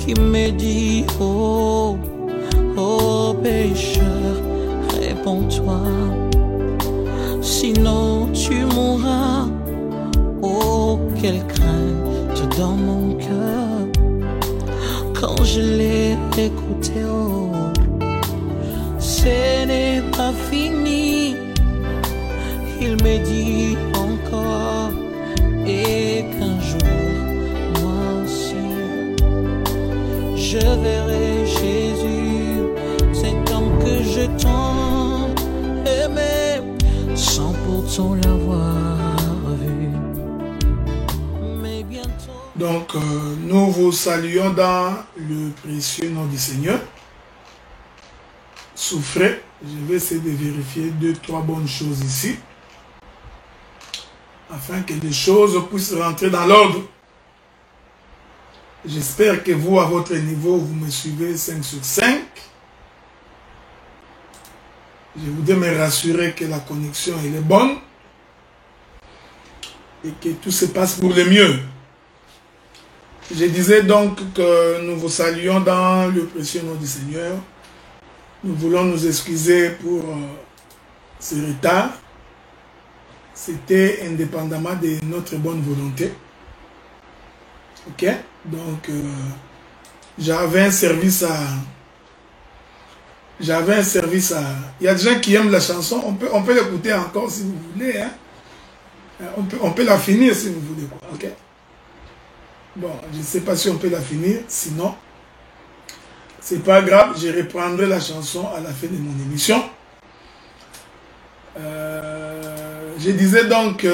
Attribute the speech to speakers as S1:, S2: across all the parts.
S1: qui me dit oh, oh pécheur, réponds-toi, sinon tu mourras. Oh, quelle crainte dans mon cœur quand je l'ai écouté. Oh, ce n'est pas fini. Il me dit encore et qu'un jour moi aussi je verrai Jésus, cet homme que je tant aimé sans pourtant l'avoir vu. Mais bientôt.
S2: Donc nous vous saluons dans le précieux nom du Seigneur. Souffrez, je vais essayer de vérifier 2-3 bonnes choses ici, afin que les choses puissent rentrer dans l'ordre. J'espère que vous, à votre niveau, vous me suivez 5 sur 5. Je voudrais me rassurer que la connexion elle est bonne et que tout se passe pour le mieux. Je disais donc que nous vous saluons dans le précieux nom du Seigneur. Nous voulons nous excuser pour ce retard. C'était indépendamment de notre bonne volonté. Ok? Donc, j'avais un service à... Il y a des gens qui aiment la chanson. On peut l'écouter encore si vous voulez. Hein? On peut la finir si vous voulez. Quoi. Ok? Bon, je ne sais pas si on peut la finir. Sinon, c'est pas grave. Je reprendrai la chanson à la fin de mon émission. Je disais donc...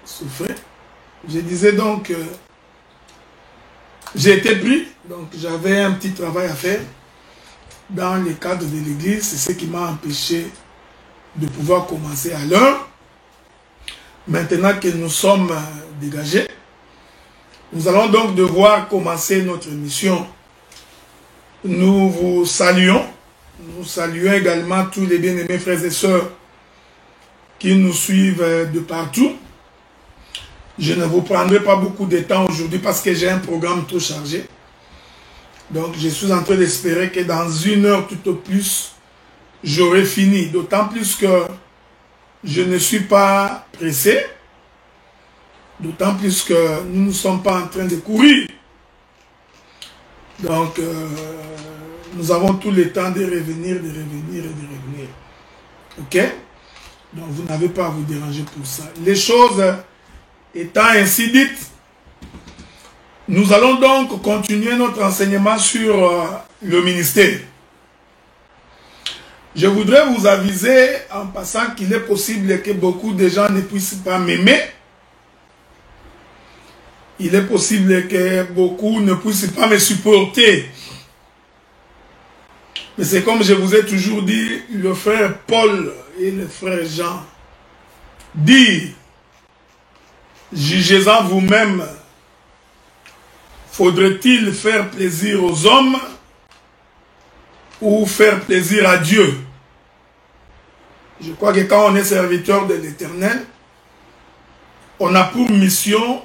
S2: souffrez. Je disais donc... j'ai été pris. Donc j'avais un petit travail à faire dans le cadre de l'église. C'est ce qui m'a empêché de pouvoir commencer à l'heure. Maintenant que nous sommes dégagés, nous allons donc devoir commencer notre mission. Nous vous saluons. Nous saluons également tous les bien-aimés frères et sœurs qui nous suivent de partout. Je ne vous prendrai pas beaucoup de temps aujourd'hui parce que j'ai un programme trop chargé. Donc je suis en train d'espérer que dans 1 heure tout au plus, j'aurai fini. D'autant plus que je ne suis pas pressé. D'autant plus que nous ne sommes pas en train de courir. Donc nous avons tout le temps de revenir, de revenir et de revenir. Ok? Donc vous n'avez pas à vous déranger pour ça. Les choses étant ainsi dites, nous allons donc continuer notre enseignement sur le ministère. Je voudrais vous aviser en passant qu'il est possible que beaucoup de gens ne puissent pas m'aimer. Il est possible que beaucoup ne puissent pas me supporter. Mais c'est comme je vous ai toujours dit, le frère Paul et le frère Jean disent, jugez-en vous-même, faudrait-il faire plaisir aux hommes ou faire plaisir à Dieu? Je crois que quand on est serviteur de l'Éternel, on a pour mission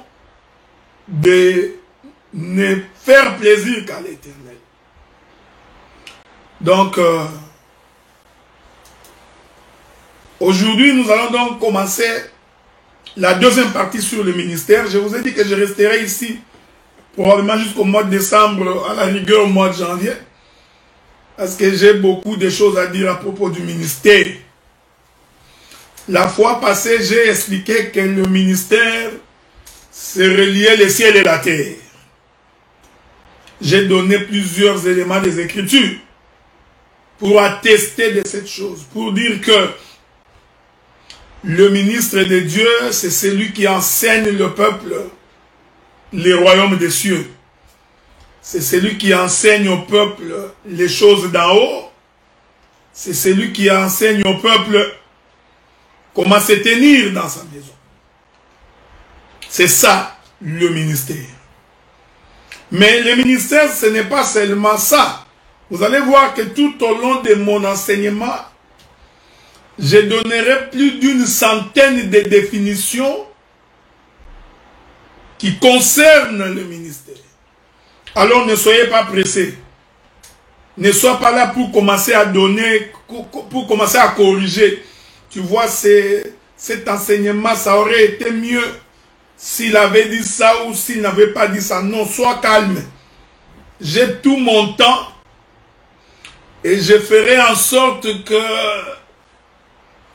S2: de ne faire plaisir qu'à l'Éternel. Donc, aujourd'hui, nous allons donc commencer la deuxième partie sur le ministère. Je vous ai dit que je resterai ici probablement jusqu'au mois de décembre, à la rigueur au mois de janvier, parce que j'ai beaucoup de choses à dire à propos du ministère. La fois passée, j'ai expliqué que le ministère se reliait le ciel et la terre. J'ai donné plusieurs éléments des Écritures pour attester de cette chose, pour dire que le ministre de Dieu, c'est celui qui enseigne le peuple les royaumes des cieux. C'est celui qui enseigne au peuple les choses d'en haut. C'est celui qui enseigne au peuple comment se tenir dans sa maison. C'est ça, le ministère. Mais le ministère, ce n'est pas seulement ça. Vous allez voir que tout au long de mon enseignement, je donnerai plus d'100 de définitions qui concernent le ministère. Alors ne soyez pas pressés. Ne sois pas là pour commencer à donner, pour commencer à corriger. Tu vois, cet enseignement, ça aurait été mieux s'il avait dit ça ou s'il n'avait pas dit ça. Non, sois calme. J'ai tout mon temps et je ferai en sorte que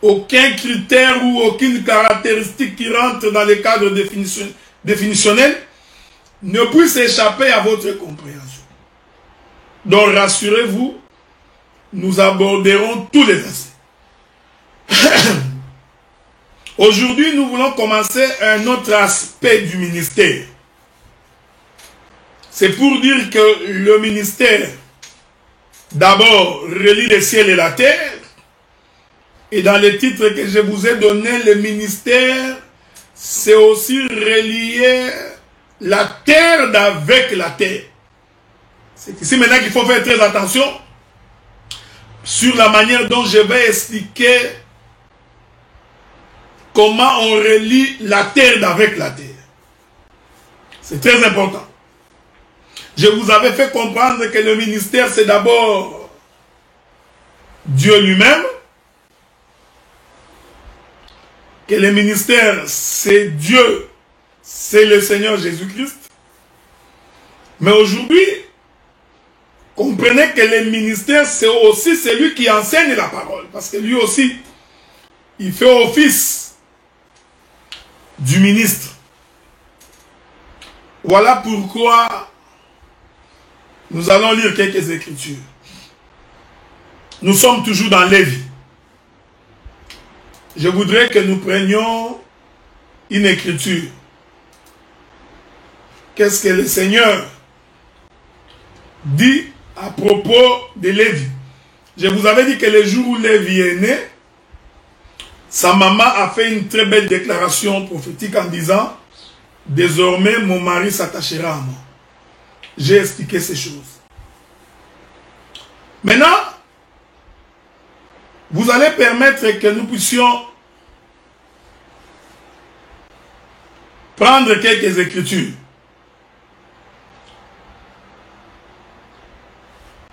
S2: aucun critère ou aucune caractéristique qui rentre dans les cadres définitionnels ne puisse échapper à votre compréhension. Donc rassurez-vous, nous aborderons tous les aspects. Aujourd'hui, nous voulons commencer un autre aspect du ministère. C'est pour dire que le ministère, d'abord, relie le ciel et la terre. Et dans les titres que je vous ai donnés, le ministère, c'est aussi relier la terre avec la terre. C'est ici maintenant qu'il faut faire très attention sur la manière dont je vais expliquer comment on relie la terre avec la terre. C'est très important. Je vous avais fait comprendre que le ministère, c'est d'abord Dieu lui-même, que le ministère, c'est Dieu, c'est le Seigneur Jésus-Christ. Mais aujourd'hui, comprenez que le ministère, c'est aussi celui qui enseigne la parole. Parce que lui aussi, il fait office du ministre. Voilà pourquoi nous allons lire quelques écritures. Nous sommes toujours dans Lévi. Je voudrais que nous prenions une écriture. Qu'est-ce que le Seigneur dit à propos de Lévi? Je vous avais dit que le jour où Lévi est né, sa maman a fait une très belle déclaration prophétique en disant « Désormais, mon mari s'attachera à moi ». J'ai expliqué ces choses. Maintenant, vous allez permettre que nous puissions prendre quelques écritures.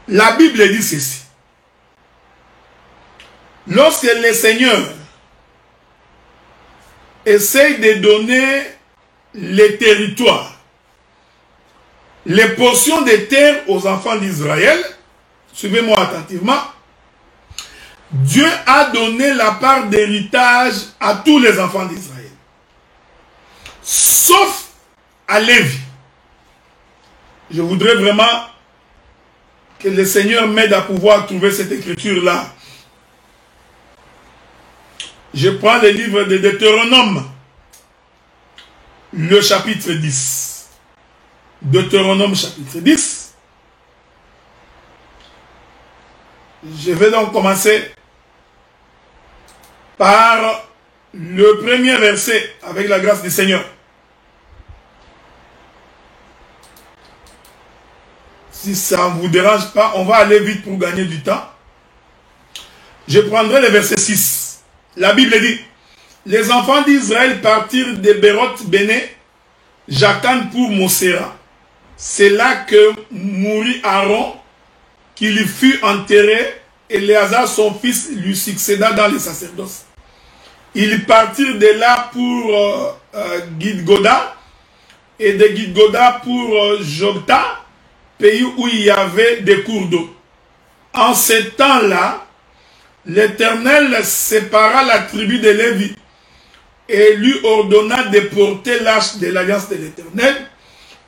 S2: La Bible dit ceci. Lorsque le Seigneur essaye de donner les territoires, les portions de terre aux enfants d'Israël, suivez-moi attentivement, Dieu a donné la part d'héritage à tous les enfants d'Israël, sauf à Lévi. Je voudrais vraiment que le Seigneur m'aide à pouvoir trouver cette écriture-là. Je prends le livre de Deutéronome, le chapitre 10. Deutéronome chapitre 10. Je vais donc commencer par le premier verset avec la grâce du Seigneur. Si ça ne vous dérange pas, on va aller vite pour gagner du temps. Je prendrai le verset 6. La Bible dit, les enfants d'Israël partirent de Béroth Béné, Jacan pour Moséra. C'est là que mourut Aaron, qui lui fut enterré, et Éléazar, son fils, lui succéda dans le sacerdoce. Ils partirent de là pour Gidgoda, et de Gidgoda pour Jokta, pays où il y avait des cours d'eau. En ce temps-là, l'Éternel sépara la tribu de Lévi et lui ordonna de porter l'arche de l'alliance de l'Éternel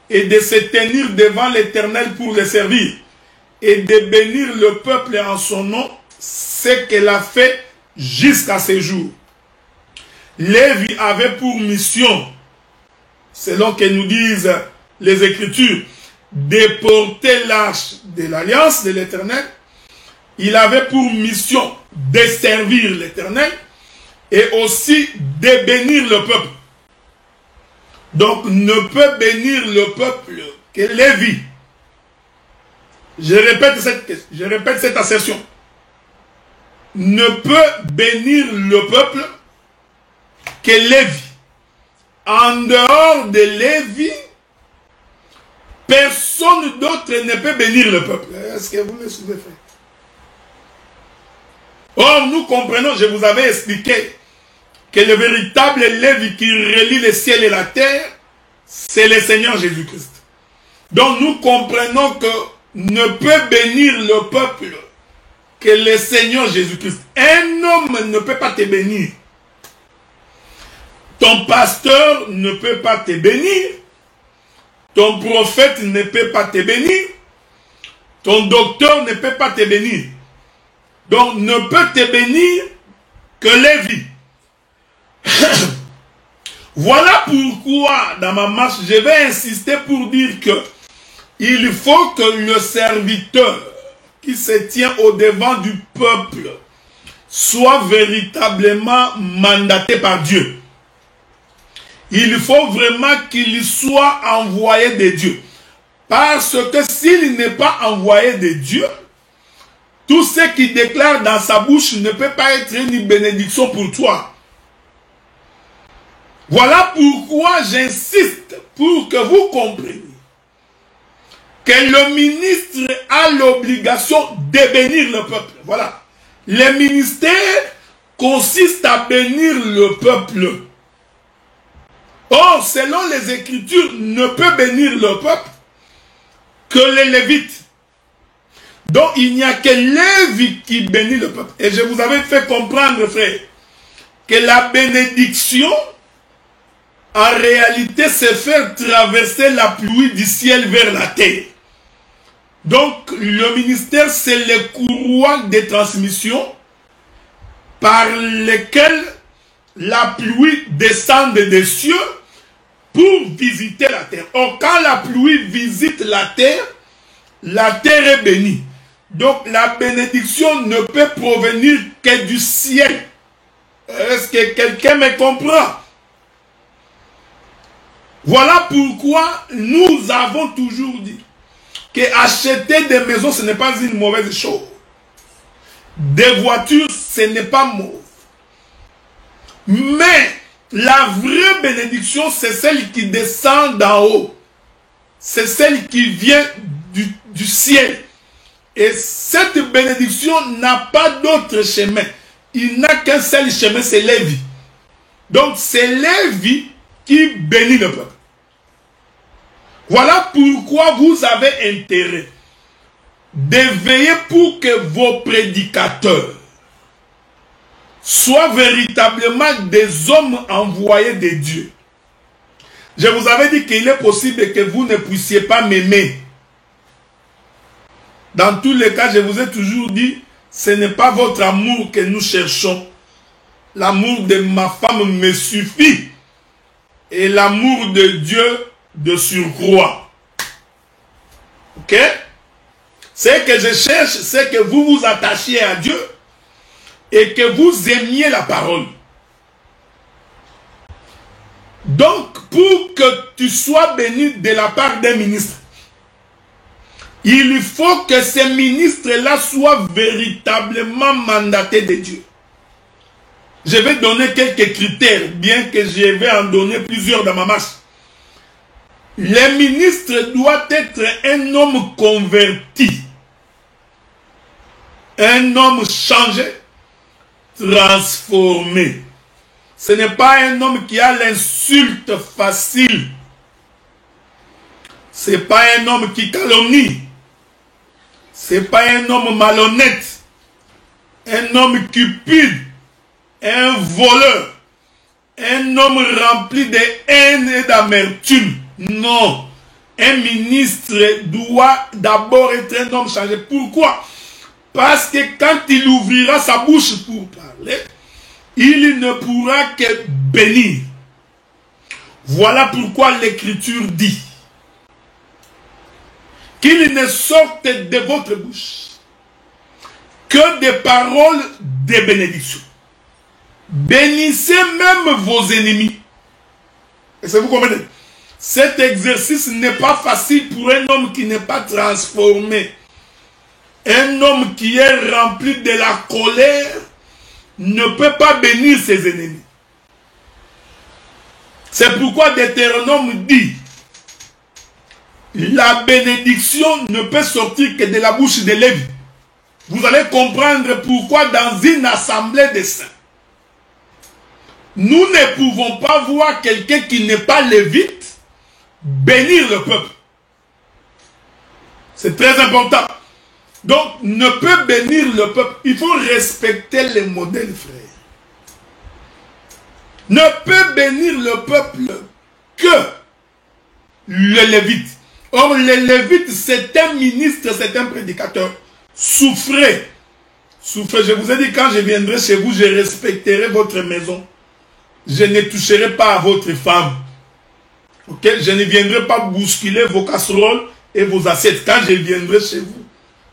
S2: et de se tenir devant l'Éternel pour le servir et de bénir le peuple en son nom, ce qu'elle a fait jusqu'à ce jour. Lévi avait pour mission, selon que nous disent les Écritures, de porter l'arche de l'alliance de l'Éternel. Il avait pour mission de servir l'Éternel et aussi de bénir le peuple. Donc, ne peut bénir le peuple que Lévi. Je répète cette assertion. Ne peut bénir le peuple que Lévi. en dehors de Lévi, personne d'autre ne peut bénir le peuple. Est-ce que vous me suivez, frère? Or, nous comprenons, je vous avais expliqué, que le véritable Lévi qui relie le ciel et la terre, c'est le Seigneur Jésus-Christ. Donc, nous comprenons que ne peut bénir le peuple que le Seigneur Jésus-Christ. Un homme ne peut pas te bénir. Ton pasteur ne peut pas te bénir. Ton prophète ne peut pas te bénir. Ton docteur ne peut pas te bénir. Donc, ne peut te bénir que Lévi. Voilà pourquoi, dans ma marche, je vais insister pour dire que il faut que le serviteur qui se tient au devant du peuple soit véritablement mandaté par Dieu. Il faut vraiment qu'il soit envoyé de Dieu. Parce que s'il n'est pas envoyé de Dieu, tout ce qu'il déclare dans sa bouche ne peut pas être une bénédiction pour toi. Voilà pourquoi j'insiste pour que vous compreniez que le ministre a l'obligation de bénir le peuple. Voilà. Le ministère consiste à bénir le peuple. Or, selon les Écritures, ne peut bénir le peuple que les Lévites. Donc, il n'y a que Lévi qui bénit le peuple. Et je vous avais fait comprendre, frère, que la bénédiction, en réalité, c'est faire traverser la pluie du ciel vers la terre. Donc, le ministère, c'est le courroie de transmission par lequel la pluie descend des cieux pour visiter la terre. Or, quand la pluie visite la terre est bénie. Donc, la bénédiction ne peut provenir que du ciel. Est-ce que quelqu'un me comprend? Voilà pourquoi nous avons toujours dit que acheter des maisons, ce n'est pas une mauvaise chose. Des voitures, ce n'est pas mauvais. Mais la vraie bénédiction, c'est celle qui descend d'en haut. C'est celle qui vient du ciel. Et cette bénédiction n'a pas d'autre chemin. Il n'a qu'un seul chemin, c'est Lévi. Donc c'est Lévi qui bénit le peuple. Voilà pourquoi vous avez intérêt de veiller pour que vos prédicateurs soient véritablement des hommes envoyés de Dieu. Je vous avais dit qu'il est possible que vous ne puissiez pas m'aimer. Dans tous les cas, je vous ai toujours dit, ce n'est pas votre amour que nous cherchons. L'amour de ma femme me suffit. Et l'amour de Dieu de surcroît. Ok? Ce que je cherche, c'est que vous vous attachiez à Dieu et que vous aimiez la parole. Donc, pour que tu sois béni de la part d'un ministre, il faut que ces ministres-là soient véritablement mandatés de Dieu. Je vais donner quelques critères, bien que je vais en donner plusieurs dans ma marche. Le ministre doit être un homme converti, un homme changé, transformé. Ce n'est pas un homme qui a l'insulte facile. Ce n'est pas un homme qui calomnie. Ce n'est pas un homme malhonnête. Un homme cupide. Un voleur. Un homme rempli de haine et d'amertume. Non. Un ministre doit d'abord être un homme changé. Pourquoi? Parce que quand il ouvrira sa bouche pour parler, il ne pourra que bénir. Voilà pourquoi l'Écriture dit qu'il ne sorte de votre bouche que des paroles de bénédiction. Bénissez même vos ennemis. Est-ce que vous comprenez? Cet exercice n'est pas facile pour un homme qui n'est pas transformé. Un homme qui est rempli de la colère ne peut pas bénir ses ennemis. C'est pourquoi Deutéronome dit, la bénédiction ne peut sortir que de la bouche des Lévites. Vous allez comprendre pourquoi dans une assemblée des saints, nous ne pouvons pas voir quelqu'un qui n'est pas lévite bénir le peuple. C'est très important. Donc, ne peut bénir le peuple. Il faut respecter les modèles, frères. Ne peut bénir le peuple que le lévite. Or, le lévite, c'est un ministre, c'est un prédicateur. Souffrez. Souffrez. Je vous ai dit, quand je viendrai chez vous, je respecterai votre maison. Je ne toucherai pas à votre femme. Ok? Je ne viendrai pas bousculer vos casseroles et vos assiettes quand je viendrai chez vous.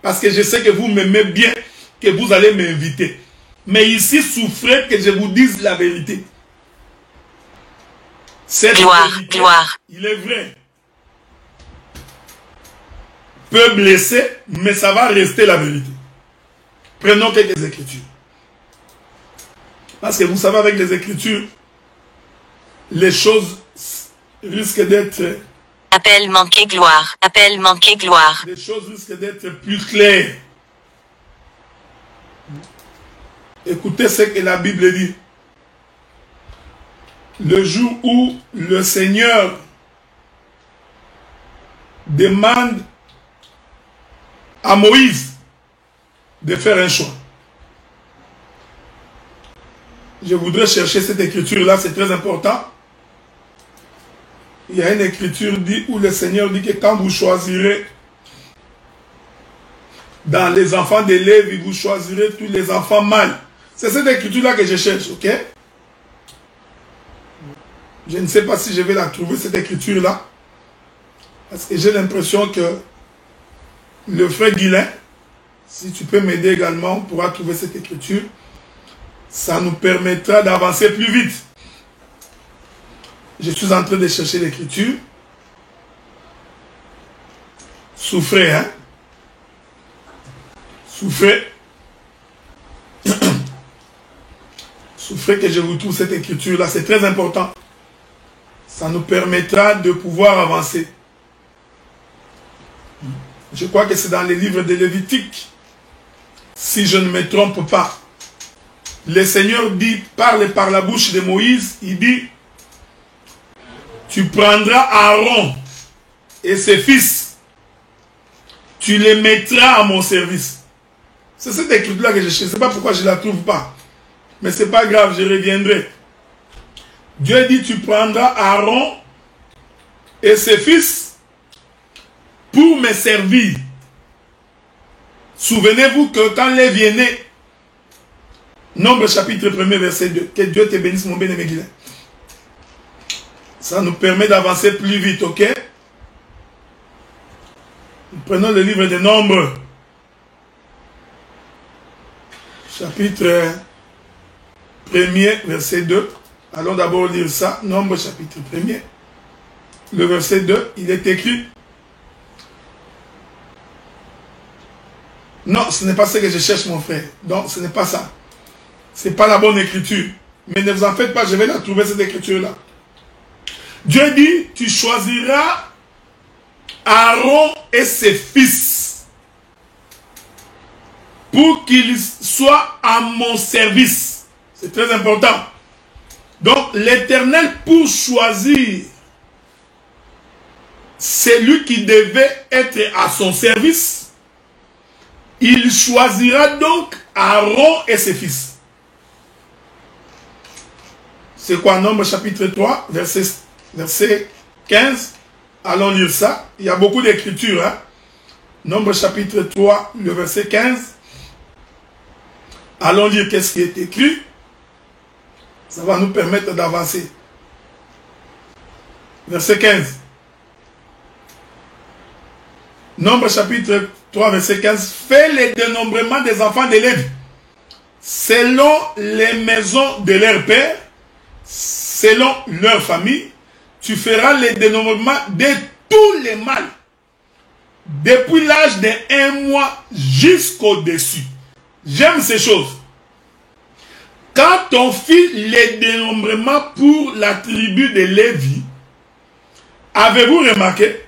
S2: Parce que je sais que vous m'aimez bien, que vous allez m'inviter. Mais ici, souffrez que je vous dise la vérité. Cette vérité, il est vrai. Peut blesser, mais ça va rester la vérité. Prenons quelques écritures. Parce que vous savez, avec les écritures, les choses risquent d'être...
S3: Appel manqué gloire. Appel manqué gloire.
S2: Les choses risquent d'être plus claires. Écoutez ce que la Bible dit. Le jour où le Seigneur demande à Moïse de faire un choix. Je voudrais chercher cette écriture-là, c'est très important. Il y a une écriture où le Seigneur dit que quand vous choisirez dans les enfants de Lévi, vous choisirez tous les enfants mâles. C'est cette écriture-là que je cherche, ok? Je ne sais pas si je vais la trouver, cette écriture-là. Parce que j'ai l'impression que le frère Guilain, si tu peux m'aider également, on pourra trouver cette écriture. Ça nous permettra d'avancer plus vite. Je suis en train de chercher l'écriture. Souffrez, hein? Souffrez. Souffrez que je vous trouve cette écriture-là. C'est très important. Ça nous permettra de pouvoir avancer. Je crois que c'est dans les livres de Lévitique. Si je ne me trompe pas. Le Seigneur dit, parle par la bouche de Moïse, il dit, tu prendras Aaron et ses fils, tu les mettras à mon service. C'est cette écriture-là que je cherche. Je ne sais pas pourquoi je ne la trouve pas. Mais ce n'est pas grave, je reviendrai. Dieu dit, tu prendras Aaron et ses fils pour me servir. Souvenez-vous que quand Lévi est né, Nombre chapitre 1er verset 2, que Dieu te bénisse mon bien-aimé Guilain. Ça nous permet d'avancer plus vite, ok? Prenons le livre des Nombres. Chapitre 1er verset 2. Allons d'abord lire ça. Nombre chapitre 1er. Le verset 2, il est écrit. Non, ce n'est pas ce que je cherche, mon frère. Donc, ce n'est pas ça. Ce n'est pas la bonne écriture. Mais ne vous en faites pas, je vais la trouver, cette écriture-là. Dieu dit, tu choisiras Aaron et ses fils pour qu'ils soient à mon service. C'est très important. Donc, l'Éternel, pour choisir celui qui devait être à son service, il choisira donc Aaron et ses fils. C'est quoi, Nombre chapitre 3, verset 15. Allons lire ça. Il y a beaucoup d'écritures. Hein? Nombre chapitre 3, le verset 15. Allons lire qu'est-ce qui est écrit. Ça va nous permettre d'avancer. Verset 15. Nombre chapitre 3, verset 15. Fais le dénombrement des enfants de Lévi, selon les maisons de leur père, selon leur famille. Tu feras le dénombrement de tous les mâles, depuis l'âge de 1 mois jusqu'au-dessus. J'aime ces choses. quand on fit les dénombrements pour la tribu de Lévi, avez-vous remarqué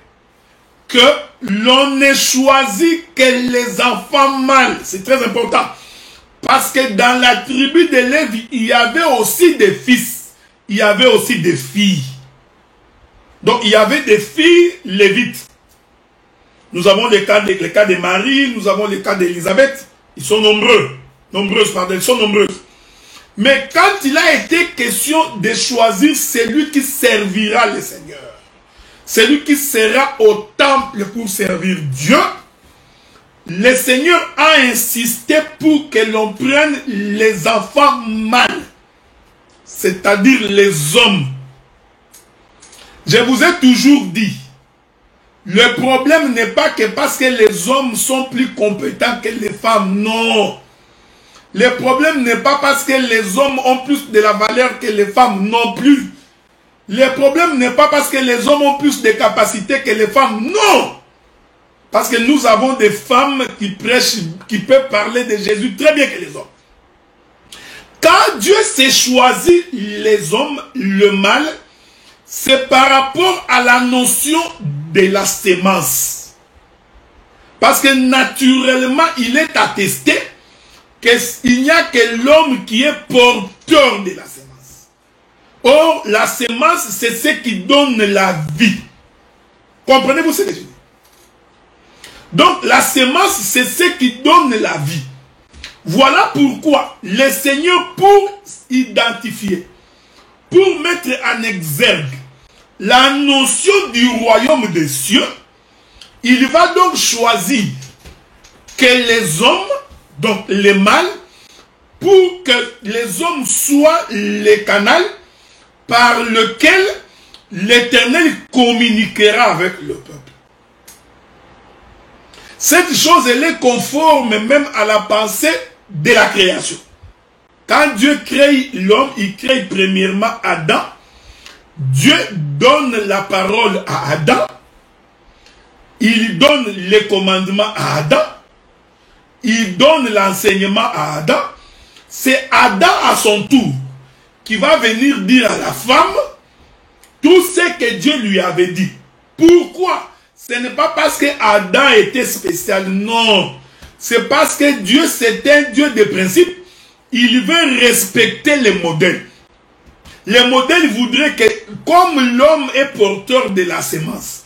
S2: que l'on ne choisit que les enfants mâles? C'est très important. Parce que dans la tribu de Lévi, il y avait aussi des fils. Il y avait aussi des filles. Donc il y avait des filles lévites. Nous avons les cas de Marie, nous avons les cas d'Élisabeth. Ils sont nombreux. Ils sont nombreuses. Mais quand il a été question de choisir celui qui servira le Seigneur, celui qui sera au temple pour servir Dieu, le Seigneur a insisté pour que l'on prenne les enfants mâles, c'est-à-dire les hommes. Je vous ai toujours dit, le problème n'est pas que parce que les hommes sont plus compétents que les femmes, non. Le problème n'est pas parce que les hommes ont plus de la valeur que les femmes, non plus. Le problème n'est pas parce que les hommes ont plus de capacités que les femmes, non. Parce que nous avons des femmes qui prêchent, qui peuvent parler de Jésus très bien que les hommes. Quand Dieu s'est choisi les hommes, le mâle, c'est par rapport à la notion de la sémence. Parce que naturellement, il est attesté qu'il n'y a que l'homme qui est porteur de la sémence. Or, la sémence, c'est ce qui donne la vie. Comprenez-vous ce que je dis? Donc, la sémence, c'est ce qui donne la vie. Voilà pourquoi le Seigneur, pour identifier, pour mettre en exergue la notion du royaume des cieux, il va donc choisir que les hommes, donc les mâles, pour que les hommes soient les canaux par lequel l'Éternel communiquera avec le peuple. Cette chose, elle est conforme même à la pensée de la création. Quand Dieu crée l'homme, il crée premièrement Adam. Dieu donne la parole à Adam. Il donne les commandements à Adam. Il donne l'enseignement à Adam. C'est Adam à son tour qui va venir dire à la femme tout ce que Dieu lui avait dit. Pourquoi? Ce n'est pas parce que Adam était spécial, non. C'est parce que Dieu, c'est un Dieu de principe. Il veut respecter les modèles. Les modèles voudraient que, comme l'homme est porteur de la sémence,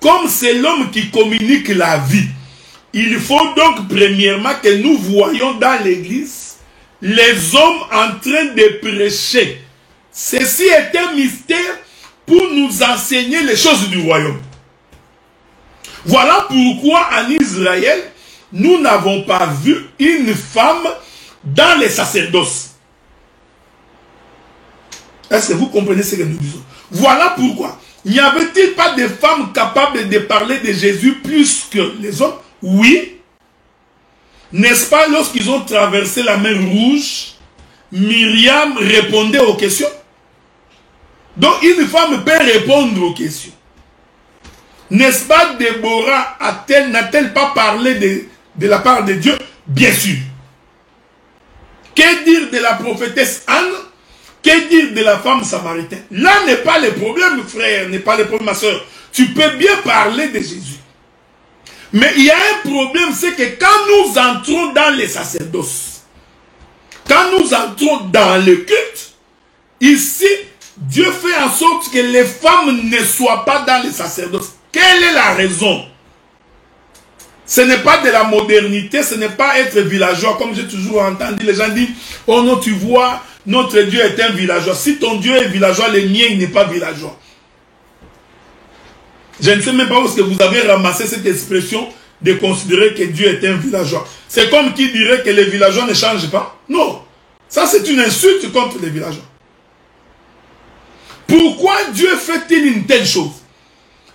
S2: comme c'est l'homme qui communique la vie, il faut donc premièrement que nous voyions dans l'église les hommes en train de prêcher. Ceci est un mystère pour nous enseigner les choses du royaume. Voilà pourquoi en Israël, nous n'avons pas vu une femme dans les sacerdoces. Est-ce que vous comprenez ce que nous disons? Voilà pourquoi. N'y avait-il pas de femmes capables de parler de Jésus plus que les hommes? Oui. N'est-ce pas lorsqu'ils ont traversé la mer Rouge, Myriam répondait aux questions? Donc une femme peut répondre aux questions. N'est-ce pas Déborah n'a-t-elle pas parlé de la part de Dieu? Bien sûr. Que dire de la prophétesse Anne? Que dire de la femme samaritaine? Là n'est pas le problème, frère, n'est pas le problème, ma soeur. Tu peux bien parler de Jésus. Mais il y a un problème, c'est que quand nous entrons dans les sacerdoces, quand nous entrons dans le culte, ici, Dieu fait en sorte que les femmes ne soient pas dans les sacerdoces. Quelle est la raison? Ce n'est pas de la modernité, ce n'est pas être villageois, comme j'ai toujours entendu. Les gens disent, oh non, tu vois, notre Dieu est un villageois. Si ton Dieu est villageois, le mien il n'est pas villageois. Je ne sais même pas où est-ce que vous avez ramassé cette expression de considérer que Dieu est un villageois. C'est comme qui dirait que les villageois ne changent pas. Non, ça c'est une insulte contre les villageois. Pourquoi Dieu fait-il une telle chose?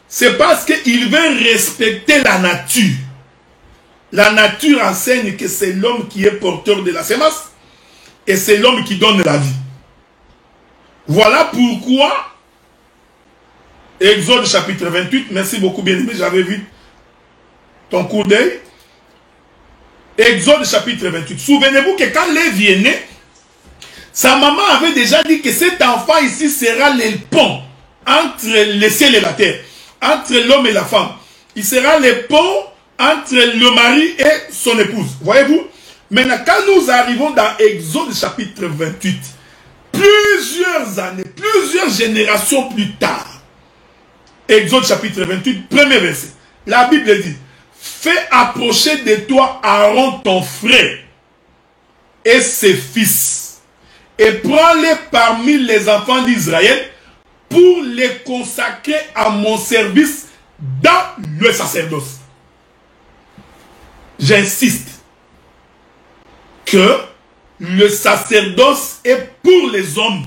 S2: C'est parce qu'il veut respecter la nature. La nature enseigne que c'est l'homme qui est porteur de la sémence et c'est l'homme qui donne la vie. Voilà pourquoi Exode chapitre 28, merci beaucoup bien-aimé, j'avais vu ton coup d'œil. Exode chapitre 28. Souvenez-vous que quand Lévi est né, Sa maman avait déjà dit que cet enfant ici sera le pont entre le ciel et la terre, entre l'homme et la femme. Il sera le pont entre le mari et son épouse. Voyez-vous? Maintenant, quand nous arrivons dans Exode chapitre 28, plusieurs années, plusieurs générations plus tard, Exode chapitre 28, premier verset, la Bible dit, fais approcher de toi Aaron ton frère et ses fils, et prends-les parmi les enfants d'Israël pour les consacrer à mon service dans le sacerdoce. J'insiste que le sacerdoce est pour les hommes.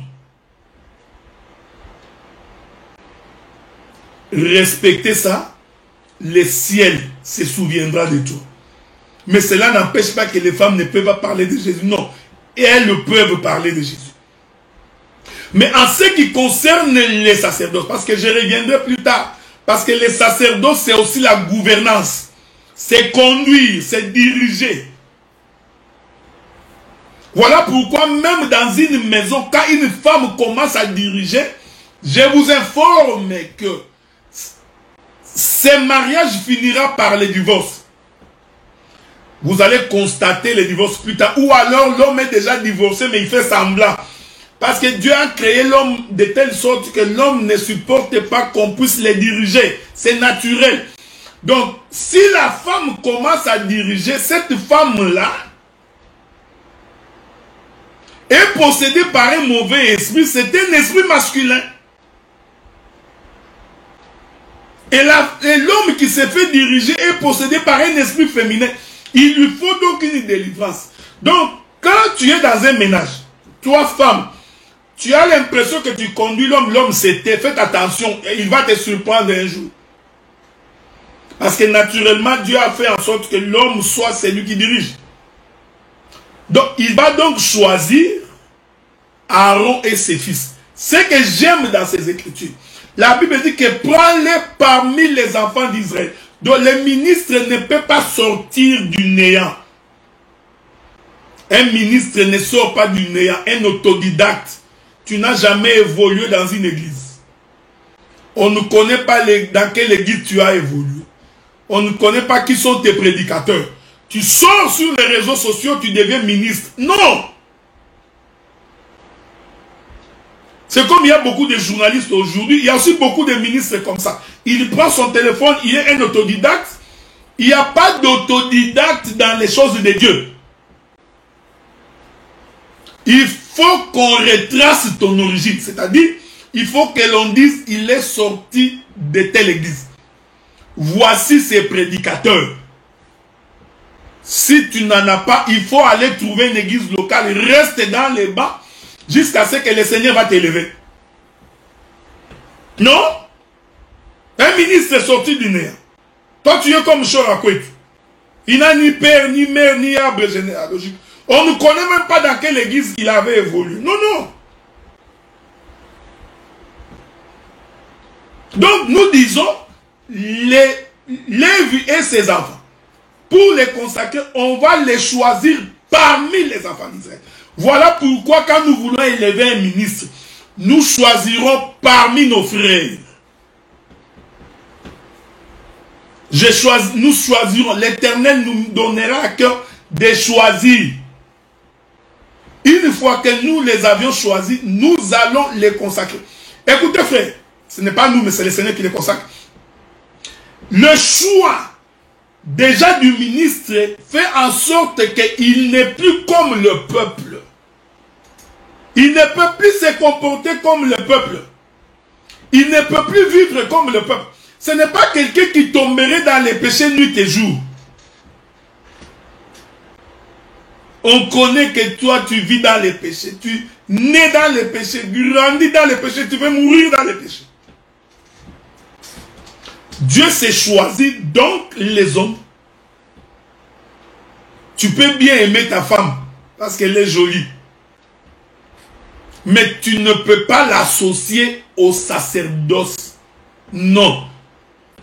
S2: Respectez ça, le ciel se souviendra de toi. Mais cela n'empêche pas que les femmes ne peuvent pas parler de Jésus. Non, elles peuvent parler de Jésus. Mais en ce qui concerne les sacerdoces, parce que je reviendrai plus tard, parce que les sacerdoces, c'est aussi la gouvernance. C'est conduire, c'est diriger. Voilà pourquoi même dans une maison, quand une femme commence à diriger, je vous informe que ce mariage finira par le divorce. Vous allez constater le divorce plus tard. Ou alors l'homme est déjà divorcé mais il fait semblant. Parce que Dieu a créé l'homme de telle sorte que l'homme ne supporte pas qu'on puisse le diriger. C'est naturel. Donc, si la femme commence à diriger, cette femme-là est possédée par un mauvais esprit. C'est un esprit masculin. Et l'homme qui se fait diriger est possédé par un esprit féminin. Il lui faut donc une délivrance. Donc, quand tu es dans un ménage, toi femme, tu as l'impression que tu conduis l'homme, l'homme c'était, faites attention, il va te surprendre un jour. Parce que naturellement, Dieu a fait en sorte que l'homme soit celui qui dirige. Donc, il va donc choisir Aaron et ses fils. Ce que j'aime dans ces écritures, la Bible dit que prends-les parmi les enfants d'Israël. Donc, le ministre ne peut pas sortir du néant. Un ministre ne sort pas du néant. Un autodidacte. Tu n'as jamais évolué dans une église. On ne connaît pas dans quelle église tu as évolué. On ne connaît pas qui sont tes prédicateurs. Tu sors sur les réseaux sociaux, tu deviens ministre. Non! C'est comme il y a beaucoup de journalistes aujourd'hui, il y a aussi beaucoup de ministres comme ça. Il prend son téléphone, il est un autodidacte. Il n'y a pas d'autodidacte dans les choses de Dieu. Il faut qu'on retrace ton origine. C'est-à-dire, il faut que l'on dise, il est sorti de telle église. Voici ses prédicateurs. Si tu n'en as pas, il faut aller trouver une église locale. Reste dans les bancs jusqu'à ce que le Seigneur va t'élever. Non? Un ministre est sorti du néant. Toi, tu es comme Chorakwet. Il n'a ni père, ni mère, ni arbre généalogique. On ne connaît même pas dans quelle église il avait évolué. Non, non. Donc, nous disons, Lévi et ses enfants, pour les consacrer, on va les choisir parmi les enfants d'Israël. Voilà pourquoi quand nous voulons élever un ministre, nous choisirons parmi nos frères. Nous choisirons, l'Éternel nous donnera à cœur de choisir. Une fois que nous les avions choisis, nous allons les consacrer. Écoutez frère, ce n'est pas nous mais c'est le Seigneur qui les consacre. Le choix déjà du ministre fait en sorte qu'il n'est plus comme le peuple. Il ne peut plus se comporter comme le peuple. Il ne peut plus vivre comme le peuple. Ce n'est pas quelqu'un qui tomberait dans les péchés nuit et jour. On connaît que toi tu vis dans les péchés. Tu nais dans les péchés, grandis dans les péchés, tu veux mourir dans les péchés. Dieu s'est choisi donc les hommes. Tu peux bien aimer ta femme parce qu'elle est jolie. Mais tu ne peux pas l'associer au sacerdoce. Non.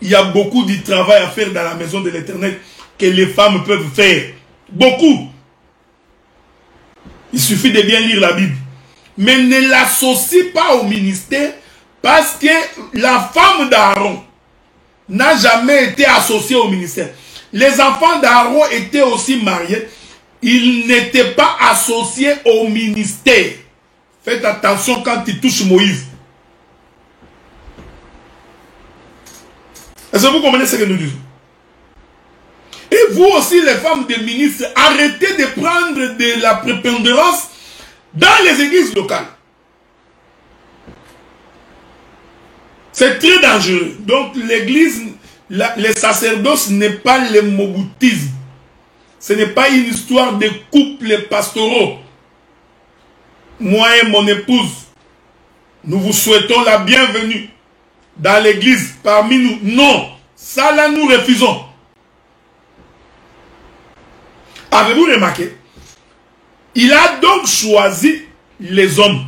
S2: Il y a beaucoup de travail à faire dans la maison de l'Éternel que les femmes peuvent faire. Beaucoup. Il suffit de bien lire la Bible. mais ne l'associe pas au ministère parce que la femme d'Aaron n'a jamais été associée au ministère. Les enfants d'Aaron étaient aussi mariés. Ils n'étaient pas associés au ministère. Faites attention quand ils touchent Moïse. Est-ce que vous comprenez ce que nous disons? Et vous aussi, les femmes des ministres, arrêtez de prendre de la prépondérance dans les églises locales. C'est très dangereux. Donc l'église, les sacerdoces n'est pas le moboutisme. Ce n'est pas une histoire de couples pastoraux. Moi et mon épouse, nous vous souhaitons la bienvenue dans l'église parmi nous. Non, ça là nous refusons. Avez-vous remarqué? Il a donc choisi les hommes.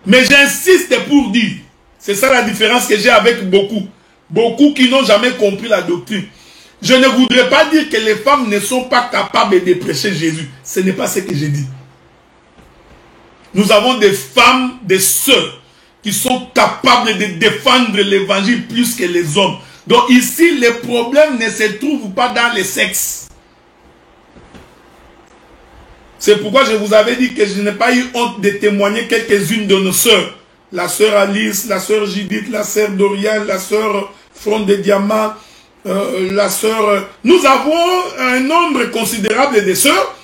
S2: Mais j'insiste pour dire, c'est ça la différence que j'ai avec beaucoup. Beaucoup qui n'ont jamais compris la doctrine. Je ne voudrais pas dire que les femmes ne sont pas capables de prêcher Jésus. Ce n'est pas ce que j'ai dit. Nous avons des femmes, des sœurs, qui sont capables de défendre l'évangile plus que les hommes. Donc ici, le problème ne se trouve pas dans les sexes. C'est pourquoi je vous avais dit que je n'ai pas eu honte de témoigner quelques-unes de nos sœurs. La sœur Alice, la sœur Judith, la sœur Dorian, la sœur Front de Diamant, la sœur... Nous avons un nombre considérable de sœurs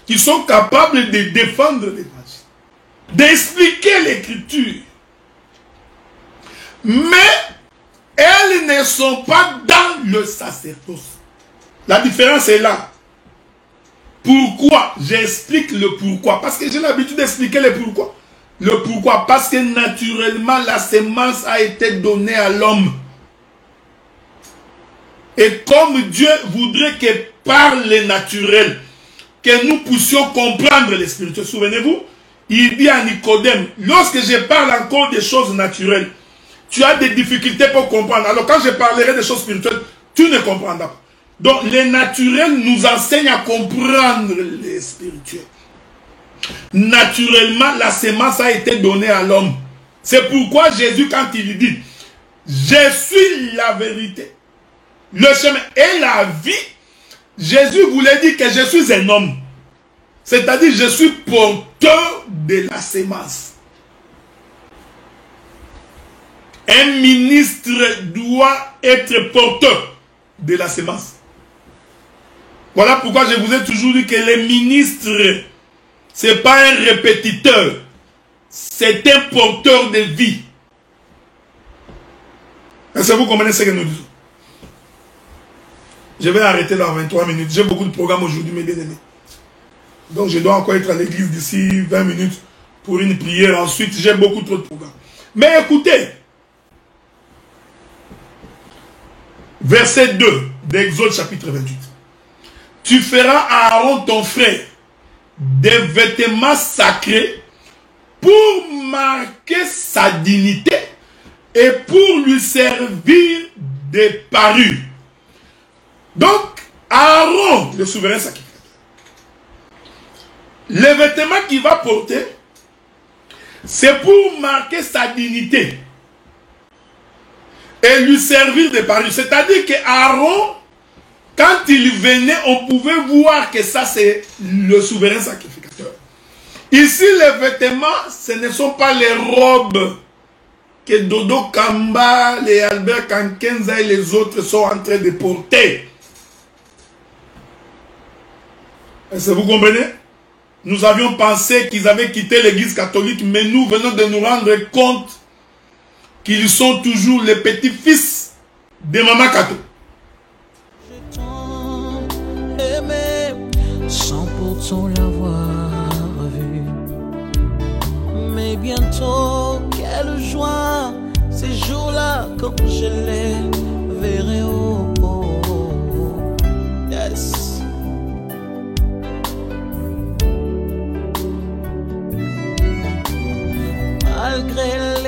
S2: qui sont capables de défendre l'évangile, d'expliquer l'écriture. Mais elles ne sont pas dans le sacerdoce. La différence est là. Pourquoi? J'explique le pourquoi. Parce que j'ai l'habitude d'expliquer le pourquoi. Le pourquoi? Parce que naturellement, la sémence a été donnée à l'homme. Et comme Dieu voudrait que par le naturel, que nous puissions comprendre les spirituels. Souvenez-vous, il dit à Nicodème, lorsque je parle encore des choses naturelles, tu as des difficultés pour comprendre. Alors quand je parlerai des choses spirituelles, tu ne comprendras pas. Donc les naturels nous enseignent à comprendre les spirituels. Naturellement, la sémence a été donnée à l'homme. C'est pourquoi Jésus, quand il dit, je suis la vérité, le chemin et la vie, Jésus voulait dire que je suis un homme. C'est-à-dire, je suis porteur de la sémence. Un ministre doit être porteur de la sémence. Voilà pourquoi je vous ai toujours dit que les ministres, ce n'est pas un répétiteur, c'est un porteur de vie. Est-ce que vous comprenez ce que nous disons? Je vais arrêter là en 23 minutes. J'ai beaucoup de programmes aujourd'hui, mes bien-aimés. Donc je dois encore être à l'église d'ici 20 minutes pour une prière. Ensuite, j'ai beaucoup trop de programmes. Mais écoutez, verset 2 d'Exode chapitre 28. Tu feras à Aaron ton frère des vêtements sacrés pour marquer sa dignité et pour lui servir des parures. Donc, Aaron, le souverain sacrificateur, les vêtements qu'il va porter, c'est pour marquer sa dignité et lui servir des parures. C'est-à-dire que Aaron, quand il venait, on pouvait voir que ça c'est le souverain sacrificateur. Ici, les vêtements, ce ne sont pas les robes que Dodo Kamba, les Albert Kankenza et les autres sont en train de porter. Est-ce que vous comprenez? Nous avions pensé qu'ils avaient quitté l'église catholique, mais nous venons de nous rendre compte qu'ils sont toujours les petits-fils de Maman Kato.
S1: Je t'en aimé sans pourtant l'avoir vu. Mais bientôt, quelle joie, ces jours-là, quand je les verrai. Oh, oh, oh. Yes. Malgré